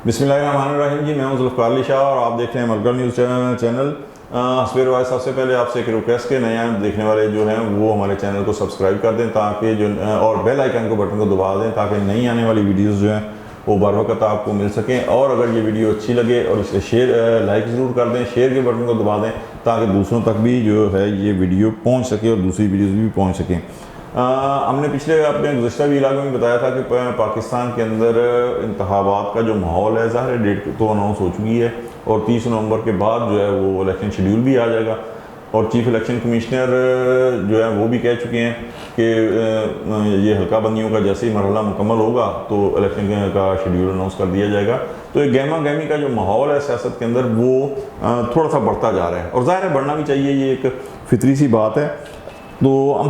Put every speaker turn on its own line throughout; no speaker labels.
बिस्मिल्लाहिर्रहमानिर्रहीम जी, मैं हूं ज़ुल्फ़िकार अली शाह और आप देख रहे हैं मलका न्यूज़ चैनल। हस्बे रवायत सबसे पहले आपसे एक रिक्वेस्ट के नया देखने वाले जो हैं वो हमारे चैनल को सब्सक्राइब कर दें ताकि जो और बेल आइकन को बटन को दबा दें ताकि नई आने वाली वीडियोस जो हैं वो बर वक्त आपको मिल सकें। और अगर ये वीडियो अच्छी लगे और इसे लाइक ज़रूर कर दें, शेयर के बटन को दबा दें ताकि दूसरों तक भी जो है ये वीडियो पहुँच सके और दूसरी वीडियोज़ भी पहुँच सकें। हमने पिछले अपने गुज़श्ता वीलाग में बताया था कि पाकिस्तान के अंदर इंतखाबात का जो माहौल है, ज़ाहिर डेट तो अनाउंस हो चुकी है और 30 नवंबर के बाद जो है वो इलेक्शन शेड्यूल भी आ जाएगा। और चीफ इलेक्शन कमिश्नर जो है वो भी कह चुके हैं कि ये हल्का बंदियों का जैसे ही मरहला मुकम्मल होगा तो इलेक्शन का शेड्यूल अनाउंस कर दिया जाएगा। तो एक गहमा गहमी का जो माहौल है सियासत के अंदर वो थोड़ा सा बढ़ता जा रहा है और ज़ाहिर है बढ़ना भी चाहिए, ये एक फितरी सी बात है। तो हम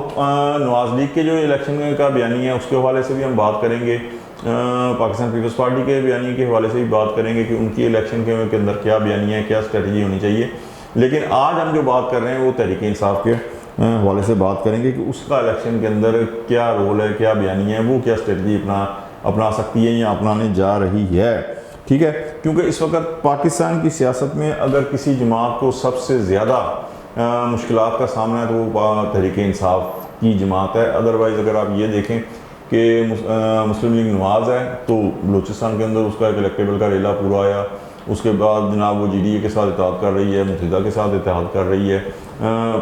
नवाज़ लीग के जो इलेक्शन का बयानी है उसके हवाले से भी हम बात करेंगे, पाकिस्तान पीपल्स पार्टी के बयानी के हवाले से भी बात करेंगे कि उनकी इलेक्शन के अंदर क्या बयानी है, क्या स्ट्रेटजी होनी चाहिए। लेकिन आज हम जो बात कर रहे हैं वो तहरीक इंसाफ के हवाले से बात करेंगे कि उसका इलेक्शन के अंदर क्या रोल है, क्या बयानी है, वो क्या स्ट्रेटजी अपना सकती है या अपनाने जा रही है। ठीक है, क्योंकि इस वक्त पाकिस्तान की सियासत में अगर किसी जमात को सबसे ज़्यादा मुश्किलात का सामना है तो वो तहरीक इंसाफ की जमात है। अदरवाइज़ अगर आप ये देखें कि मुस्लिम लीग नवाज़ है तो बलूचिस्तान के अंदर उसका एक इलेक्टेबल का रेला पूरा आया, उसके बाद जनाब वो GDA के साथ इत्तेहाद कर रही है, मुत्तहिदा के साथ इत्तेहाद कर रही है,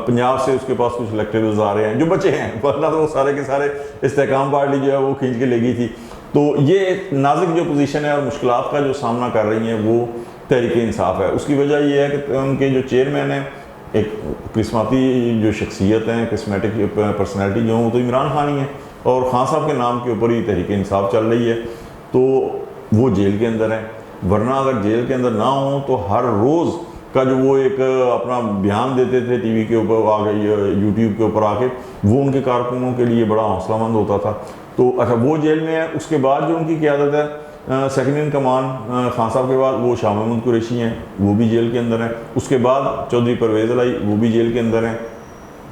पंजाब से उसके पास कुछ इलेक्टेबल्स आ रहे हैं जो बचे हैं, वरना तो वो सारे के सारे इस्तेहकाम पार्टी जो है वो खींच के ले गई थी। तो ये नाजुक जो पोजीशन है और मुश्किलात का जो सामना कर रही हैं वो तहरीक इंसाफ है। उसकी वजह ये है कि उनके जो चेयरमैन हैं एक किस्मती जो शख्सियत हैं, किस्मेटिक पर्सनैलिटी जो वो तो इमरान खान ही है और खान साहब के नाम के ऊपर ही तहरीक इंसाफ चल रही है। तो वो जेल के अंदर है, वरना अगर जेल के अंदर ना हो तो हर रोज़ का जो वो एक अपना बयान देते थे टीवी के ऊपर आके, यूट्यूब के ऊपर आके, वो उनके कारकुनों के लिए बड़ा हौसलामंद होता था। तो अच्छा वो जेल में है। उसके बाद जो उनकी क़यादत है सेकंड इन कमान खान साहब के बाद वो शाह महमूद कुरैशी हैं, वो भी जेल के अंदर हैं। उसके बाद चौधरी परवेज़ अलाई वो भी जेल के अंदर हैं।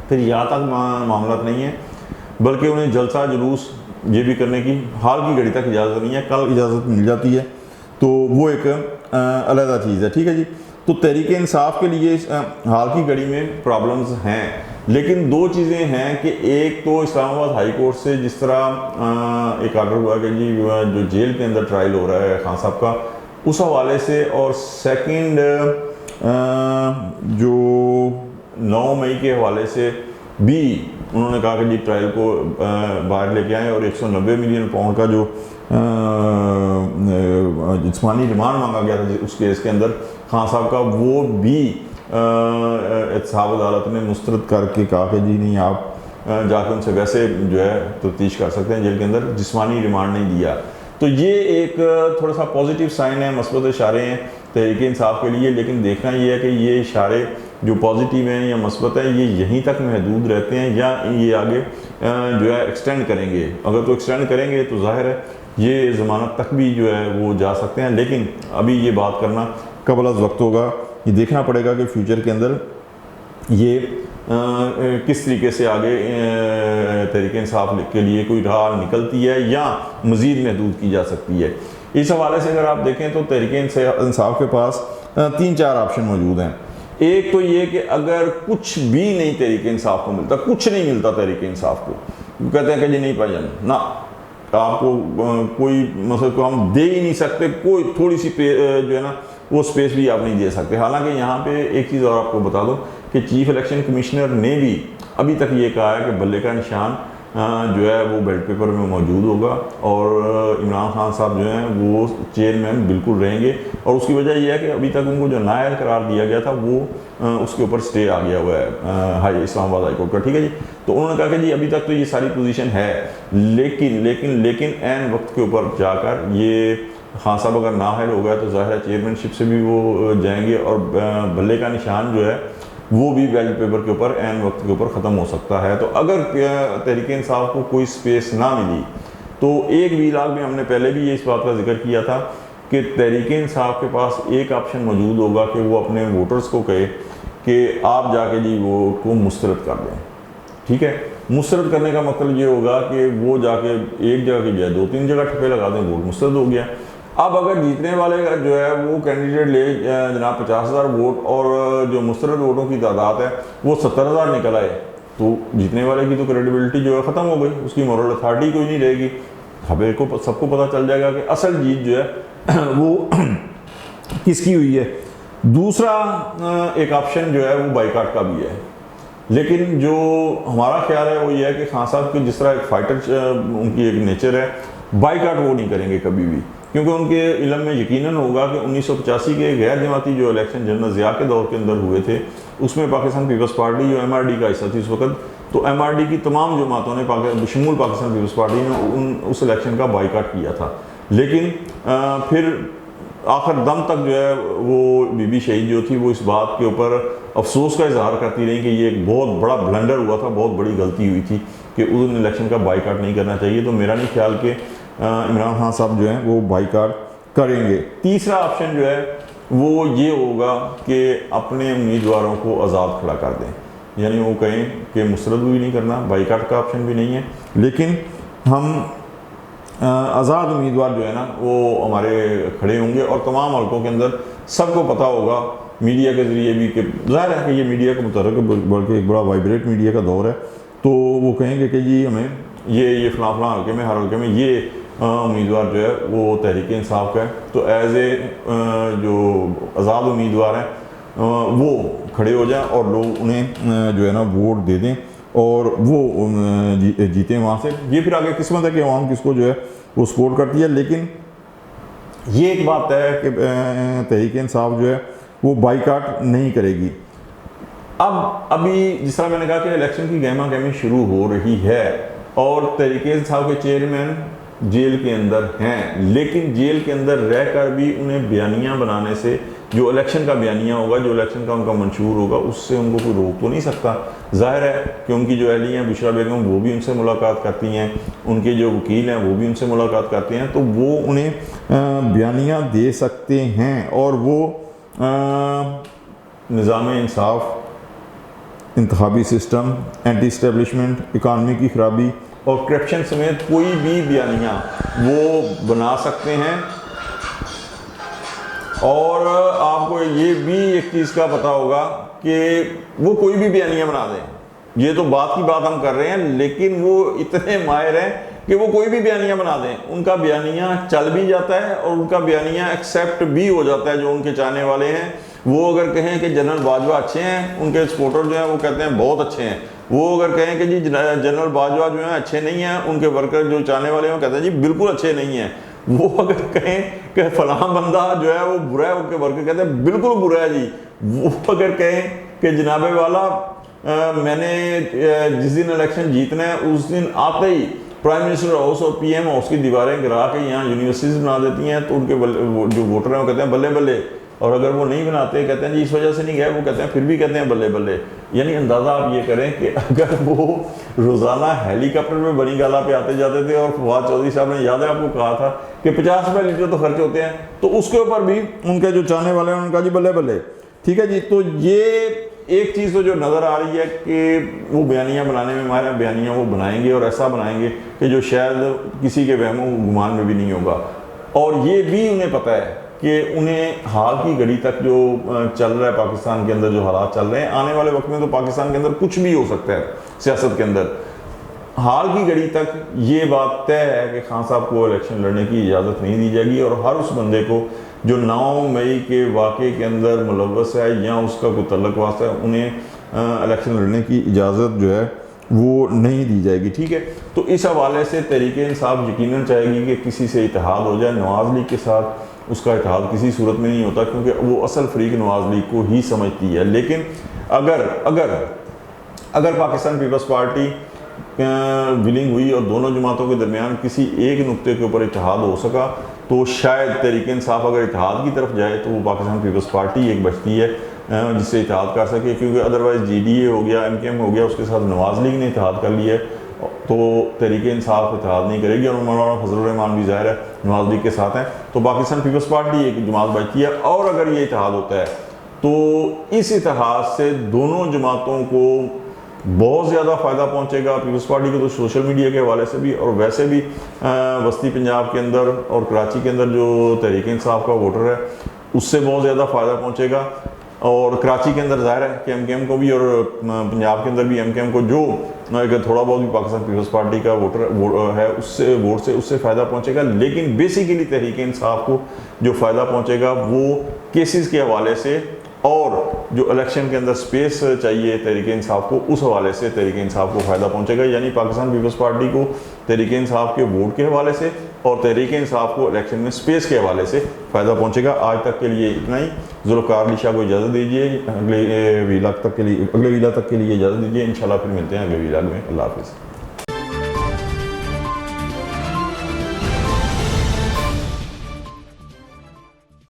फिर यहाँ तक मामला नहीं है बल्कि उन्हें जलसा जुलूस ये भी करने की हाल की घड़ी तक इजाज़त नहीं है, कल इजाज़त मिल जाती है तो वो एक अलग चीज़ है। ठीक है जी। तो तहरीक इंसाफ के लिए हाल की घड़ी में प्रॉब्लम्स हैं, लेकिन दो चीज़ें हैं कि एक तो इस्लामाबाद हाई कोर्ट से जिस तरह एक ऑर्डर हुआ कि जी जो जेल के अंदर ट्रायल हो रहा है खान साहब का, उस हवाले से, और सेकंड जो 9 मई के हवाले से भी उन्होंने कहा कि जी ट्रायल को बाहर लेके आएँ और 190 मिलियन पाउंड का जो जिस्मानी रिमांड मांगा गया था उस केस के अंदर खान साहब का, वो भी एहतसाब अदालत ने मुस्तरद करके कहा कि जी नहीं आप जाकर उनसे वैसे जो है तफ्तीश कर सकते हैं, जेल के अंदर जिस्मानी रिमांड नहीं दिया। तो ये एक थोड़ा सा पॉजिटिव साइन है, मस्बत इशारे हैं तहरीक इंसाफ के लिए। लेकिन देखना ये है कि ये इशारे जो पॉजिटिव हैं या मस्बत है ये यहीं तक महदूद रहते हैं या ये आगे जो है एक्सटेंड करेंगे। अगर तो एक्सटेंड करेंगे तो जाहिर है ये ज़मानत तक भी जो है वो जा सकते हैं, लेकिन अभी ये बात करना कबल अज़ वक्त होगा। ये देखना पड़ेगा कि फ्यूचर के अंदर ये किस तरीके से आगे तहरीक इंसाफ के लिए कोई राह निकलती है या मज़ीद महदूद की जा सकती है। इस हवाले से अगर आप देखें तो तहरीक इंसाफ के पास 3-4 ऑप्शन मौजूद हैं। एक तो ये कि अगर कुछ भी नहीं तहरीक इंसाफ को मिलता, कुछ नहीं मिलता तहरीक इंसाफ को, कहते हैं कि जी नहीं भाईजान ना, आपको कोई मतलब को हम दे ही नहीं सकते, कोई थोड़ी सी जो है ना वो स्पेस भी आप नहीं दे सकते। हालांकि यहाँ पे एक चीज़ और आपको बता दूँ कि चीफ इलेक्शन कमिश्नर ने भी अभी तक ये कहा है कि बल्ले का निशान जो है वो बैलेट पेपर में मौजूद होगा और इमरान खान साहब जो हैं वो चेयरमैन बिल्कुल रहेंगे। और उसकी वजह यह है कि अभी तक उनको जो नायल करार दिया गया था वो उसके ऊपर स्टे आ गया हुआ है इस्लामाबाद हाई कोर्ट का। ठीक है जी। तो उन्होंने कहा कि जी अभी तक तो ये सारी पोजीशन है, लेकिन एन वक्त के ऊपर जाकर ये खान साहब अगर नाअहल हो गया तो ज़ाहिर है चेयरमैनशिप से भी वो जाएंगे और बल्ले का निशान जो है वो भी बैलेट पेपर के ऊपर एन वक्त के ऊपर ख़त्म हो सकता है। तो अगर तहरीक इंसाफ को कोई स्पेस ना मिली तो एक वीलाग में हमने पहले भी ये इस बात का जिक्र किया था कि तहरीक इंसाफ के पास एक ऑप्शन मौजूद होगा कि वो अपने वोटर्स को कहे कि आप जाके जी वो को मुस्तरद कर दें। ठीक है, मुस्तरद करने का मतलब ये होगा कि वो जाके एक जगह की बजाय 2-3 जगह ठप्पे लगा दें, वोट मुस्तरद हो गया। अब अगर जीतने वाले का जो है वो कैंडिडेट ले जनाब 50,000 वोट और जो मुस्तरद वोटों की तादाद है वो 70,000 निकल आए, तो जीतने वाले की तो क्रेडिबिलिटी जो है ख़त्म हो गई, उसकी मॉरल अथॉरिटी कोई नहीं रहेगी। हमें को सबको पता चल जाएगा कि असल जीत जो है वो किसकी हुई है। दूसरा एक ऑप्शन जो है वो बाइकाट का भी है, लेकिन जो हमारा ख्याल है वो ये है कि खान साहब की जिस तरह एक फाइटर उनकी एक नेचर है, बाइकाट वो नहीं करेंगे कभी भी, क्योंकि उनके इल्म में यकीनन होगा कि 1985 के गैर जमाती जो इलेक्शन जनरल ज़िया के दौर के अंदर हुए थे, उसमें पाकिस्तान पीपल्स पार्टी जो MRD का हिस्सा थी उस वक्त, तो MRD की तमाम जमातों ने बशमूल पाकिस्तान पीपल्स पार्टी ने उस इलेक्शन का बाइकाट किया था। लेकिन फिर आखिर दम तक जो है वो बीबी शहीद जो थी वो इस बात के ऊपर अफसोस का इजहार करती रही कि ये एक बहुत बड़ा ब्लंडर हुआ था, बहुत बड़ी गलती हुई थी कि उस इलेक्शन का बाइकाट नहीं करना चाहिए। तो मेरा नहीं ख्याल कि इमरान खान साहब जो हैं वो बाइकाट करेंगे। तीसरा ऑप्शन जो है वो ये होगा कि अपने उम्मीदवारों को आज़ाद खड़ा कर दें, यानी वो कहें कि मुस्तरद भी नहीं करना, बाइकाट का ऑप्शन भी नहीं है, लेकिन हम आज़ाद उम्मीदवार जो है ना वो हमारे खड़े होंगे और तमाम हल्कों के अंदर सबको पता होगा मीडिया के ज़रिए भी कि ज़ाहिर है कि ये मीडिया का मुतहर्रिक बल्कि एक बड़ा वाइब्रेट मीडिया का दौर है, तो वो कहेंगे कि जी हमें ये फ़लाँ हल्के में, हर हल्के में ये उम्मीदवार जो है वो तहरीक इंसाफ का है, तो एज ए जो आज़ाद उम्मीदवार हैं वो खड़े हो जाएं और लोग उन्हें जो है ना वोट दे दें और वो जीते वहाँ से। ये फिर आगे किस्मत है कि अवाम किसको जो है वो सपोर्ट करती है, लेकिन ये एक बात है कि तहरीक इंसाफ जो है वो बाइकाट नहीं करेगी। अब अभी जिस तरह मैंने कहा कि इलेक्शन की गहमा गहमी शुरू हो रही है और तहरीक इंसाफ के चेयरमैन जेल के अंदर हैं, लेकिन जेल के अंदर रहकर भी उन्हें बयानियाँ बनाने से, जो इलेक्शन का बयानिया होगा, जो इलेक्शन का उनका मंशूर होगा, उससे उनको कोई रोक तो नहीं सकता। जाहिर है कि उनकी जो अहलिया बुशरा बेगम वो भी उनसे मुलाकात करती हैं, उनके जो वकील हैं वो भी उनसे मुलाकात करते हैं, तो वो उन्हें बयानिया दे सकते हैं और वो निज़ाम इंसाफ, इंतखाबी सिस्टम, एंटी इस्टेब्लिशमेंट, इकानमी की खराबी और करप्शन समेत कोई भी बयानिया वो बना सकते हैं। और आपको ये भी एक चीज़ का पता होगा कि वो कोई भी बयानिया बना दें, ये तो बात की बात हम कर रहे हैं, लेकिन वो इतने माहिर हैं कि वो कोई भी बयानिया बना दें, उनका बयानिया चल भी जाता है और उनका बयानिया एक्सेप्ट भी हो जाता है। जो उनके चाहने वाले हैं वो अगर कहें कि जनरल बाजवा अच्छे हैं, उनके सपोर्टर जो हैं वो कहते हैं बहुत अच्छे हैं। वो अगर कहें कि जी जनरल बाजवा जो हैं अच्छे नहीं हैं, उनके वर्कर जो चाहने वाले हैं वो कहते हैं जी बिल्कुल अच्छे नहीं हैं। वो अगर कहें कि फलां बंदा जो है वो बुरा है, उनके वर्कर कहते हैं बिल्कुल बुरा है जी। वो अगर कहें कि जनाबे वाला मैंने जिस दिन इलेक्शन जीतना है उस दिन आते ही प्राइम मिनिस्टर हाउस और PM हाउस की दीवारें गिरा के यहाँ यूनिवर्सिटीज़ बना देती हैं, तो उनके जो वोटर हैं वो कहते हैं बल्ले बल्ले। और अगर वो नहीं बनाते, कहते हैं जी इस वजह से नहीं गए, वो कहते हैं फिर भी कहते हैं बल्ले बल्ले। यानी अंदाज़ा आप ये करें कि अगर वो रोज़ाना हेलीकॉप्टर में बनी गाला पे आते जाते थे और फवाद चौधरी साहब ने, याद है आपको, कहा था कि 50 रुपये लीटर तो खर्च होते हैं, तो उसके ऊपर भी उनके जो चाहने वाले हैं उनका जी बल्ले बल्ले। ठीक है जी, तो ये एक चीज़ तो जो नज़र आ रही है कि वो बयानियाँ बनाने में हमारे बयानियाँ वो बनाएंगे और ऐसा बनाएंगे कि जो शायद किसी के वहमो गुमान में भी नहीं होगा। और ये भी उन्हें पता है कि उन्हें हाल की घड़ी तक जो चल रहा है पाकिस्तान के अंदर, जो हालात चल रहे हैं, आने वाले वक्त में तो पाकिस्तान के अंदर कुछ भी हो सकता है सियासत के अंदर। हाल की घड़ी तक ये बात तय है कि खान साहब को इलेक्शन लड़ने की इजाज़त नहीं दी जाएगी और हर उस बंदे को जो 9 मई के वाक़े के अंदर मुलव्वस है या उसका कोई तल्लुक़ वास्ता है, उन्हें इलेक्शन लड़ने की इजाज़त जो है वो नहीं दी जाएगी। ठीक है, तो इस हवाले से तहरीक इंसाफ यकीनन चाहेगी कि किसी से इत्तेहाद हो जाए। नवाज़ लीग के साथ उसका इत्तेहाद किसी सूरत में नहीं होता, क्योंकि वो असल फरीक नवाज़ लीग को ही समझती है। लेकिन अगर अगर अगर पाकिस्तान पीपल्स पार्टी विलिंग हुई और दोनों जमातों के दरमियान किसी एक नुक्ते के ऊपर इत्तेहाद हो सका, तो शायद तहरीक इंसाफ अगर इत्तेहाद की तरफ जाए तो वो पाकिस्तान पीपल्स पार्टी एक बचती है जिससे इत्तेहाद कर सके, क्योंकि अदरवाइज़ GDA हो गया, MKM हो गया, उसके साथ नवाज़ लीग ने इत्तेहाद कर लिया है, तो तहरीक इंसाफ इत्तेहाद नहीं करेगी। और मौलाना फजलुर रहमान भी ज़ाहिर है नवाज़ लीग के साथ हैं, तो पाकिस्तान पीपल्स पार्टी एक जमात बचती है। और अगर ये इत्तेहाद होता है तो इस इत्तेहाद से दोनों जमातों को बहुत ज़्यादा फ़ायदा पहुंचेगा पीपल्स पार्टी को तो सोशल मीडिया के हवाले से भी, और वैसे भी वस्ती पंजाब के अंदर और कराची के अंदर जो तहरीक इंसाफ का वोटर है उससे बहुत ज़्यादा फ़ायदा पहुंचेगा। और कराची के अंदर ज़ाहिर है कि एमकेएम को भी और पंजाब के अंदर भी एमकेएम को जो अगर थोड़ा बहुत भी पाकिस्तान पीपल्स पार्टी का वोटर है उससे वोट से उससे फ़ायदा पहुंचेगा, लेकिन बेसिकली तहरीक इंसाफ को जो फ़ायदा पहुंचेगा वो केसेस के हवाले से और जो इलेक्शन के अंदर स्पेस चाहिए तहरीक इंसाफ को, उस हवाले से तहरीक इंसाफ को फ़ायदा पहुंचेगा। यानी पाकिस्तान पीपल्स पार्टी को तहरीक इंसाफ के वोट के हवाले से और तहरीक इंसाफ को इलेक्शन में स्पेस के हवाले से फ़ायदा पहुंचेगा। आज तक के लिए इतना ही। जुल्फ़िकार अली शाह को इजाज़त दीजिए, अगले वीलॉग तक के लिए इजाज़त दीजिए। इंशाल्लाह फिर मिलते हैं अगले वीलॉग में। अल्लाह हाफ़िज़।